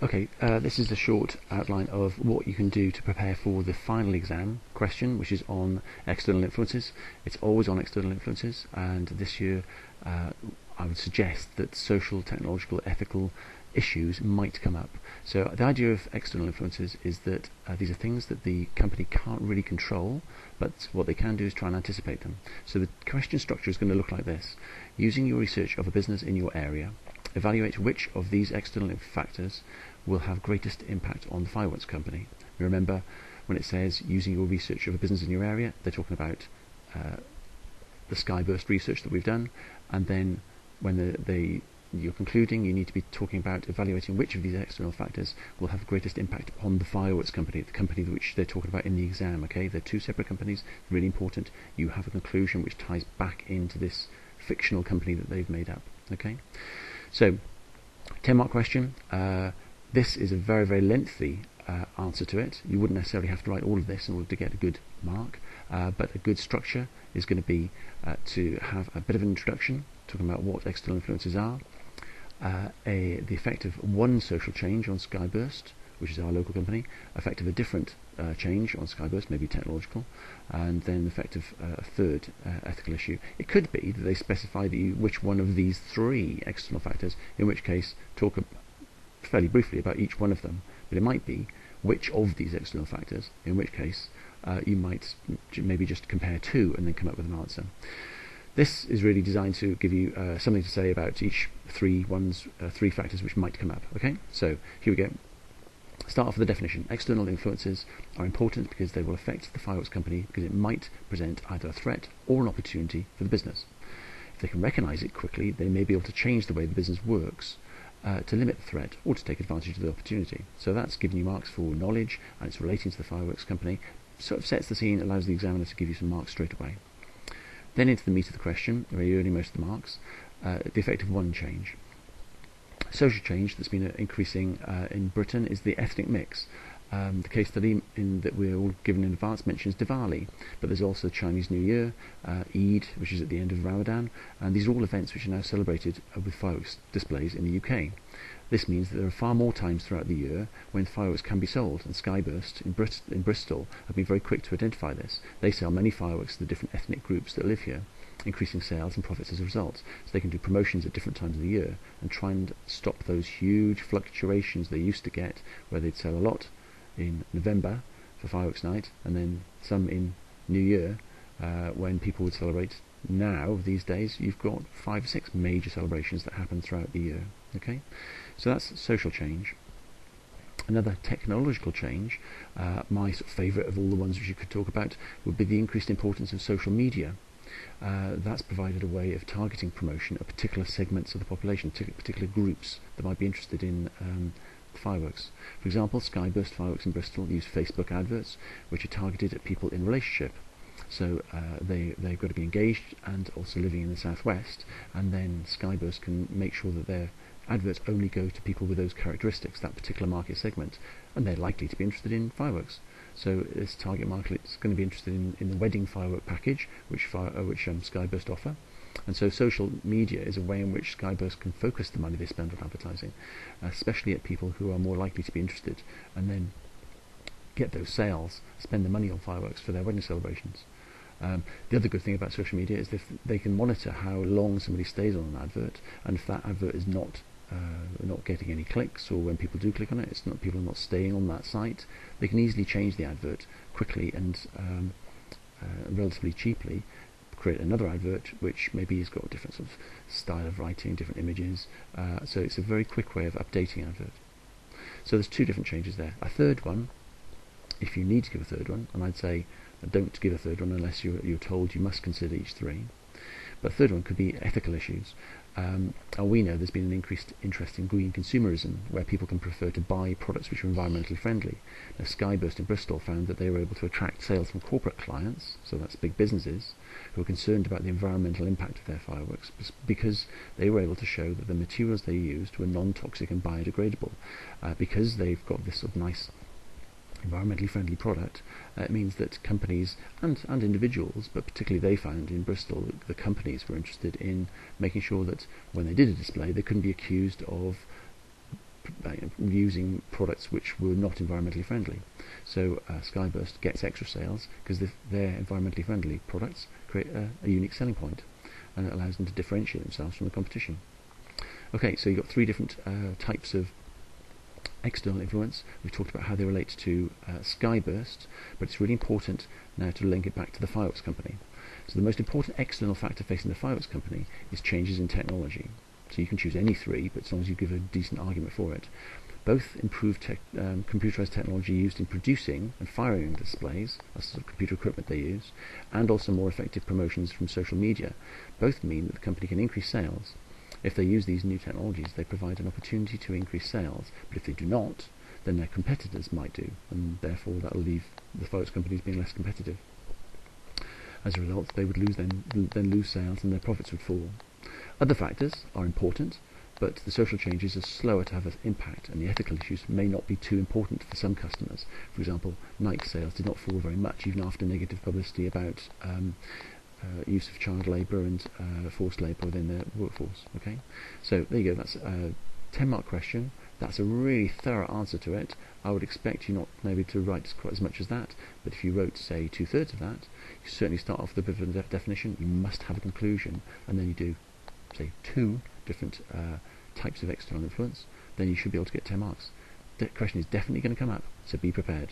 Okay, this is a short outline of what you can do to prepare for the final exam question, which is on external influences. It's always on external influences, and this year I would suggest that social, technological, ethical issues might come up. So the idea of external influences is that these are things that the company can't really control, but what they can do is try and anticipate them. So the question structure is going to look like this. Using your research of a business in your area, evaluate which of these external factors will have greatest impact on the fireworks company. Remember, when it says using your research of a business in your area, they're talking about the Skyburst research that we've done, and then when you're concluding, you need to be talking about evaluating which of these external factors will have the greatest impact on the fireworks company, the company which they're talking about in the exam. Okay, they're two separate companies. Really important. You have a conclusion which ties back into this fictional company that they've made up. Okay, so 10-mark question. This is a very, very lengthy answer to it. You wouldn't necessarily have to write all of this in order to get a good mark, but a good structure is going to be to have a bit of an introduction, talking about what external influences are, the effect of one social change on Skyburst, which is our local company, effect of a different change on Skyburst, maybe technological, and then the effect of a third ethical issue. It could be that they specify which one of these three external factors, in which case talk fairly briefly about each one of them, but it might be which of these external factors, in which case you might maybe just compare two and then come up with an answer. This is really designed to give you something to say about each three factors which might come up. Okay, so here we go. Start off with the definition. External influences are important because they will affect the fireworks company because it might present either a threat or an opportunity for the business. If they can recognise it quickly, they may be able to change the way the business works to limit the threat or to take advantage of the opportunity. So that's giving you marks for knowledge, and it's relating to the fireworks company. Sort of sets the scene, allows the examiner to give you some marks straight away. Then into the meat of the question, where you're earning most of the marks, the effect of one change. Social change that's been increasing in Britain is the ethnic mix. The case study that we're all given in advance mentions Diwali, but there's also Chinese New Year, Eid, which is at the end of Ramadan, and these are all events which are now celebrated with fireworks displays in the UK. This means that there are far more times throughout the year when fireworks can be sold, and Skyburst in Bristol have been very quick to identify this. They sell many fireworks to the different ethnic groups that live here, increasing sales and profits as a result. So they can do promotions at different times of the year and try and stop those huge fluctuations they used to get, where they'd sell a lot in November for fireworks night and then some in New Year when people would celebrate. Now, these days, you've got 5 or 6 major celebrations that happen throughout the year. Okay, so that's social change. Another technological change, my sort of favourite of all the ones which you could talk about, would be the increased importance of social media. That's provided a way of targeting promotion of particular segments of the population, particular groups that might be interested in fireworks. For example, Skyburst Fireworks in Bristol use Facebook adverts, which are targeted at people in relationship. So they've got to be engaged and also living in the southwest, and then Skyburst can make sure that their adverts only go to people with those characteristics, that particular market segment, and they're likely to be interested in fireworks. So this target market is going to be interested in the wedding firework package, which Skyburst offer. And so social media is a way in which Skyburst can focus the money they spend on advertising, especially at people who are more likely to be interested, and then get those sales, spend the money on fireworks for their wedding celebrations. The other good thing about social media is that they can monitor how long somebody stays on an advert, and if that advert is not getting any clicks, or when people do click on it, people are not staying on that site, they can easily change the advert quickly and relatively cheaply, create another advert which maybe has got a different sort of style of writing, different images, so it's a very quick way of updating an advert. So there's 2 different changes there. A third one, if you need to give a third one, and I'd say don't give a third one unless you're told you must consider each 3. But a third one could be ethical issues. We know there's been an increased interest in green consumerism, where people can prefer to buy products which are environmentally friendly. Now, Skyburst in Bristol found that they were able to attract sales from corporate clients, so that's big businesses, who are concerned about the environmental impact of their fireworks, because they were able to show that the materials they used were non-toxic and biodegradable. Because they've got this sort of nice environmentally friendly product, it means that companies and individuals, but particularly they found in Bristol that the companies were interested in making sure that when they did a display they couldn't be accused of using products which were not environmentally friendly. So Skyburst gets extra sales because their environmentally friendly products create a unique selling point, and it allows them to differentiate themselves from the competition. Okay, so you've got three different types of external influence. We've talked about how they relate to Skyburst, but it's really important now to link it back to the fireworks company. So the most important external factor facing the fireworks company is changes in technology. So you can choose any three, but as long as you give a decent argument for it. Both improved computerized technology used in producing and firing displays, that's the sort of computer equipment they use, and also more effective promotions from social media, both mean that the company can increase sales. If they use these new technologies, they provide an opportunity to increase sales, but if they do not, then their competitors might do, and therefore that will leave the fireworks companies being less competitive. As a result, they would then lose sales and their profits would fall. Other factors are important, but the social changes are slower to have an impact, and the ethical issues may not be too important for some customers. For example, Nike sales did not fall very much, even after negative publicity about use of child labour and forced labour within their workforce. Okay, so there you go. That's a 10-mark question. That's a really thorough answer to it. I would expect you not maybe to write quite as much as that, but if you wrote, say, 2/3 of that, you certainly start off with a bit of a definition. You must have a conclusion, and then you do, say, 2 different types of external influence. Then you should be able to get 10 marks. The question is definitely going to come up, so be prepared.